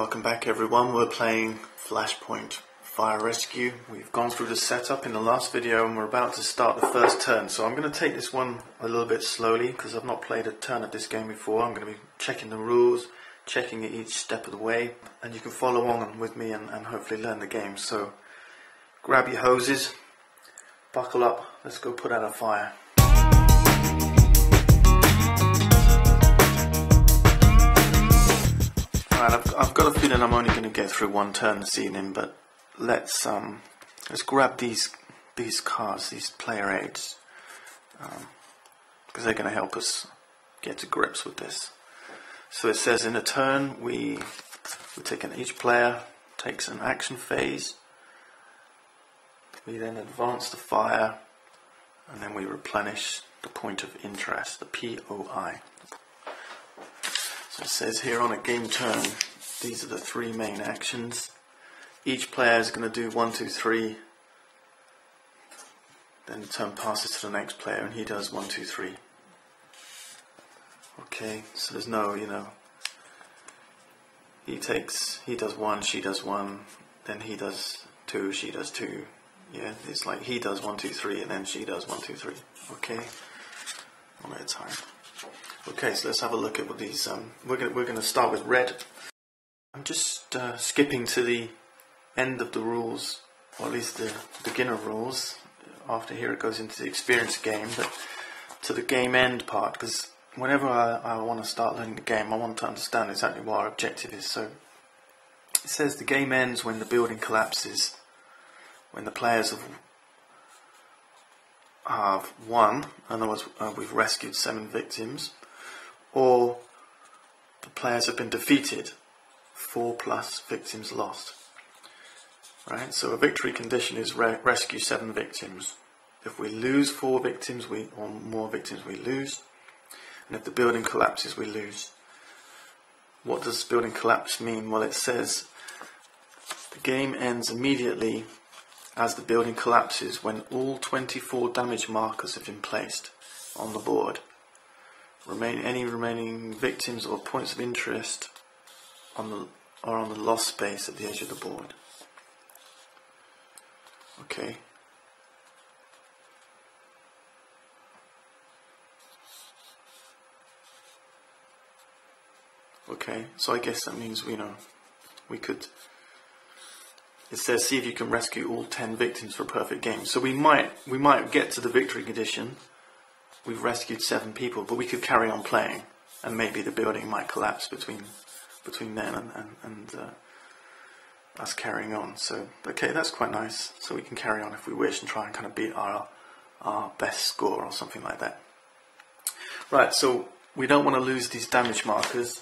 Welcome back everyone. We're playing Flashpoint Fire Rescue. We've gone through the setup in the last video and we're about to start the first turn. So I'm going to take this one a little bit slowly because I've not played a turn of this game before. I'm going to be checking the rules, checking it each step of the way, and you can follow on with me and hopefully learn the game. So grab your hoses, buckle up, let's go put out a fire. I've got a feeling I'm only going to get through one turn this evening, but let's grab these cards, these player aids, because they're going to help us get to grips with this. So it says in a turn each player takes an action phase. We then advance the fire, and then we replenish the point of interest, the POI. So it says here on a game turn, these are the three main actions. Each player is going to do 1, 2, 3. Then the turn passes to the next player and he does 1, 2, 3. Okay, so there's no, he does 1, she does 1, then he does 2, she does 2. Yeah, it's like he does 1, 2, 3 and then she does 1, 2, 3. Okay, one at a time. Okay, so let's have a look at what these. We're going to start with red. I'm just skipping to the end of the rules, or at least the beginner rules. After here, it goes into the experience game, but to the game end part, because whenever I want to start learning the game, I want to understand exactly what our objective is. So it says the game ends when the building collapses, when the players have won. In other words, we've rescued 7 victims. Or the players have been defeated, 4+ victims lost. Right, so a victory condition is rescue 7 victims. If we lose 4 victims or more victims, we lose. And if the building collapses, we lose. What does building collapse mean? Well, it says the game ends immediately as the building collapses when all 24 damage markers have been placed on the board. Any remaining victims or points of interest are on the lost space at the edge of the board. Okay. Okay, so I guess that means we could. It says see if you can rescue all 10 victims for a perfect game. So we might get to the victory condition. We've rescued 7 people, but we could carry on playing, and maybe the building might collapse between then and us carrying on. So, okay, that's quite nice. So we can carry on if we wish and try and kind of beat our best score or something like that. Right, so we don't want to lose these damage markers.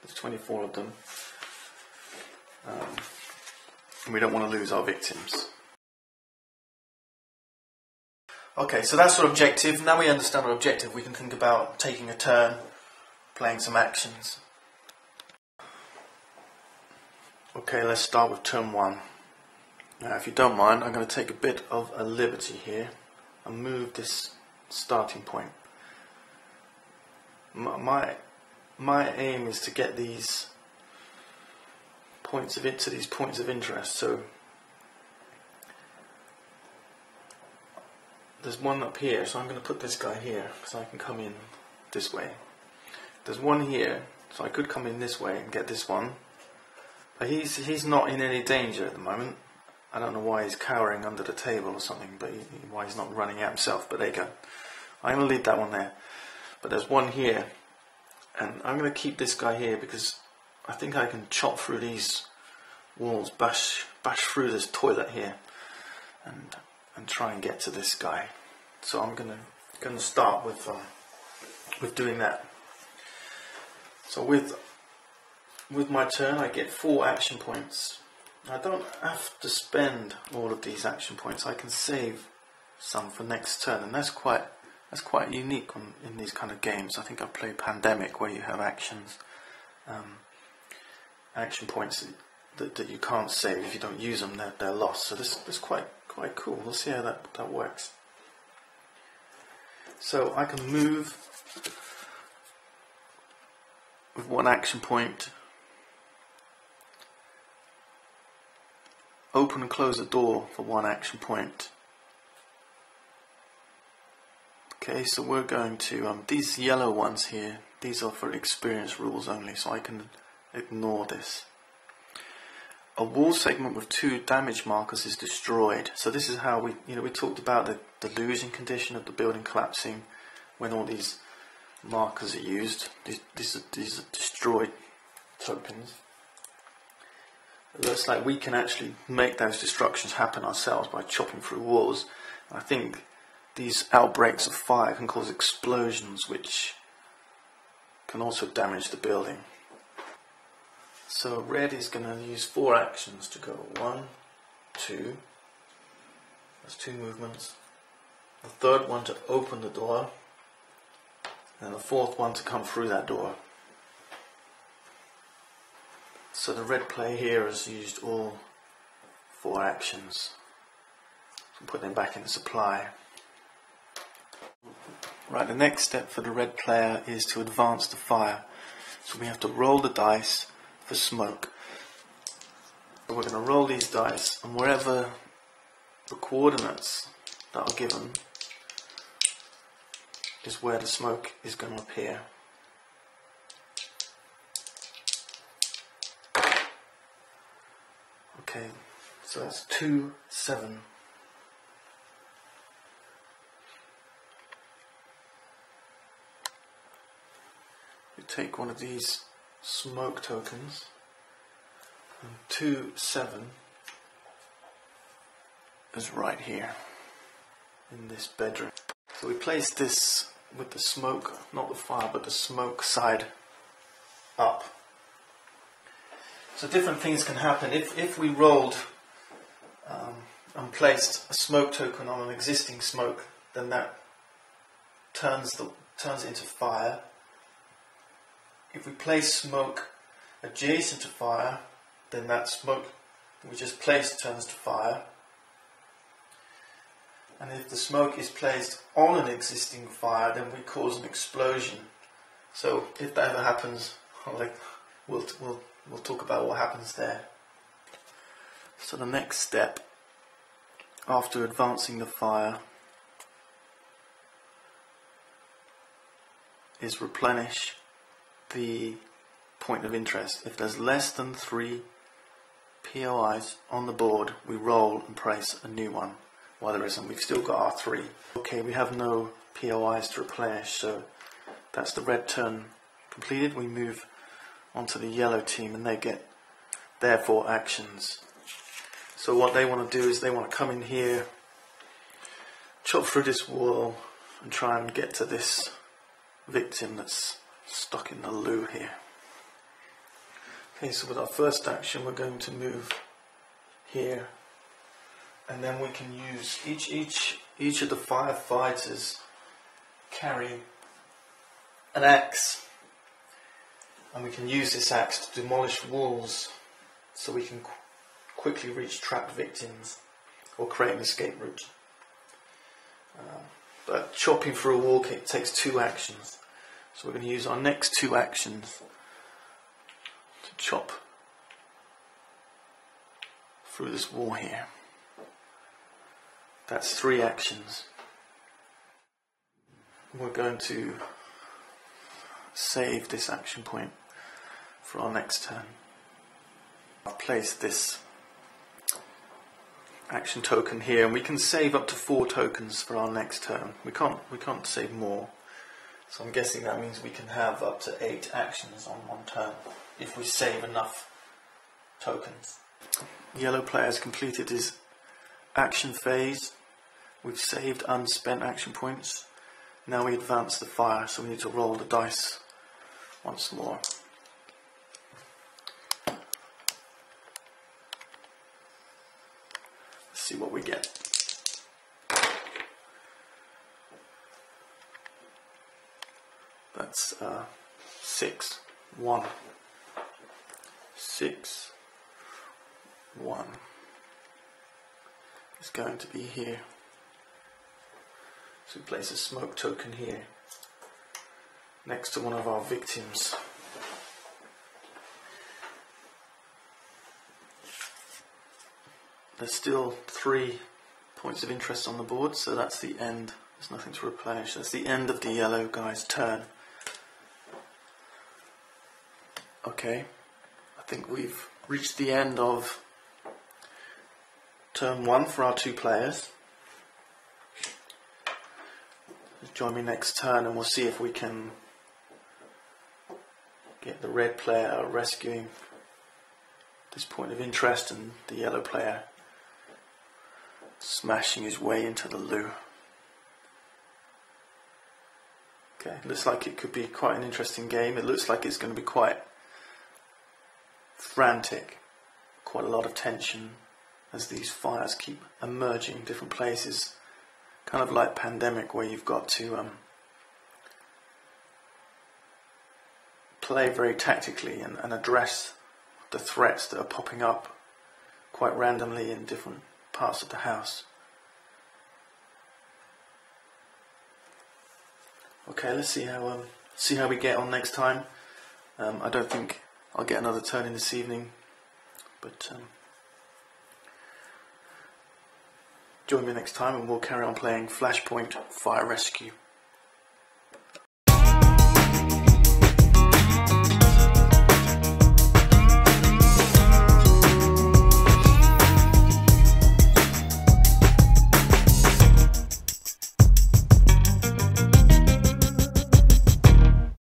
There's 24 of them. And we don't want to lose our victims. Okay, so that's our objective. Now we understand our objective, we can think about taking a turn, playing some actions. Okay, let's start with turn 1. Now, if you don't mind, I'm going to take a bit of a liberty here and move this starting point. My aim is to get these points of interest. So there's one up here, so I'm going to put this guy here because I can come in this way. There's one here, so I could come in this way and get this one. But he's not in any danger at the moment. I don't know why he's cowering under the table or something, but why he's not running out himself. But there you go. I'm going to leave that one there. But there's one here, and I'm going to keep this guy here because I think I can chop through these walls, bash through this toilet here, and try and get to this guy. So I'm gonna start with doing that. So with my turn, I get 4 action points. I don't have to spend all of these action points. I can save some for next turn, and that's quite unique in these kind of games. I think I've played Pandemic, where you have action points that you can't save. If you don't use them, they're lost. So this is quite cool. We'll see how that works. So I can move with 1 action point open and close the door for 1 action point. Okay, so we're going to, these yellow ones here, these are for experience rules only, so I can ignore this. A wall segment with 2 damage markers is destroyed. So this is how we talked about the losing condition of the building collapsing when all these markers are used. These are destroyed tokens. It looks like we can actually make those destructions happen ourselves by chopping through walls. I think these outbreaks of fire can cause explosions which can also damage the building. So red is going to use 4 actions to go. 1, 2, that's 2 movements. The third one to open the door, and the fourth one to come through that door. So the red player here has used all 4 actions. So put them back in the supply. Right, the next step for the red player is to advance the fire. So we have to roll the dice for smoke. So we're going to roll these dice, and wherever the coordinates that are given is where the smoke is going to appear. Okay, so that's 2, 7. You take one of these smoke tokens, and 2, 7 is right here in this bedroom. So we place this with the smoke, not the fire, but the smoke side up. So different things can happen. If we rolled and placed a smoke token on an existing smoke, then that turns it into fire. If we place smoke adjacent to fire, then that smoke we just placed turns to fire. And if the smoke is placed on an existing fire, then we cause an explosion. So if that ever happens, we'll talk about what happens there. So the next step, after advancing the fire, is replenish the point of interest. If there's less than 3 POIs on the board, we roll and place a new one. While there isn't, we've still got our 3. Okay, we have no POIs to replenish, so that's the red turn completed. We move on to the yellow team, and they get their 4 actions. So what they want to do is they want to come in here, chop through this wall, and try and get to this victim that's stuck in the loo here. Okay, so with our first action we're going to move here, and then we can use each of the firefighters carry an axe, and we can use this axe to demolish walls so we can quickly reach trapped victims or create an escape route. But chopping through a wall takes 2 actions. So we're going to use our next 2 actions to chop through this wall here. That's 3 actions. We're going to save this action point for our next turn. I've placed this action token here, and we can save up to 4 tokens for our next turn. We can't save more. So I'm guessing that means we can have up to 8 actions on one turn if we save enough tokens. Yellow player has completed his action phase. We've saved unspent action points. Now we advance the fire, so we need to roll the dice once more. Let's see what we get. That's 6, 1, 6, 1. It's going to be here. So we place a smoke token here next to one of our victims. there's still 3 points of interest on the board, so that's the end. There's nothing to replenish. That's the end of the yellow guy's turn. Okay, I think we've reached the end of turn 1 for our 2 players. Join me next turn and we'll see if we can get the red player rescuing this point of interest and the yellow player smashing his way into the loo. Okay, looks like it could be quite an interesting game. It looks like it's going to be quite frantic, quite a lot of tension as these fires keep emerging in different places, kind of like Pandemic, where you've got to play very tactically and address the threats that are popping up quite randomly in different parts of the house. Okay, let's see how we get on next time. I don't think I'll get another turn in this evening, but join me next time and we'll carry on playing Flashpoint Fire Rescue.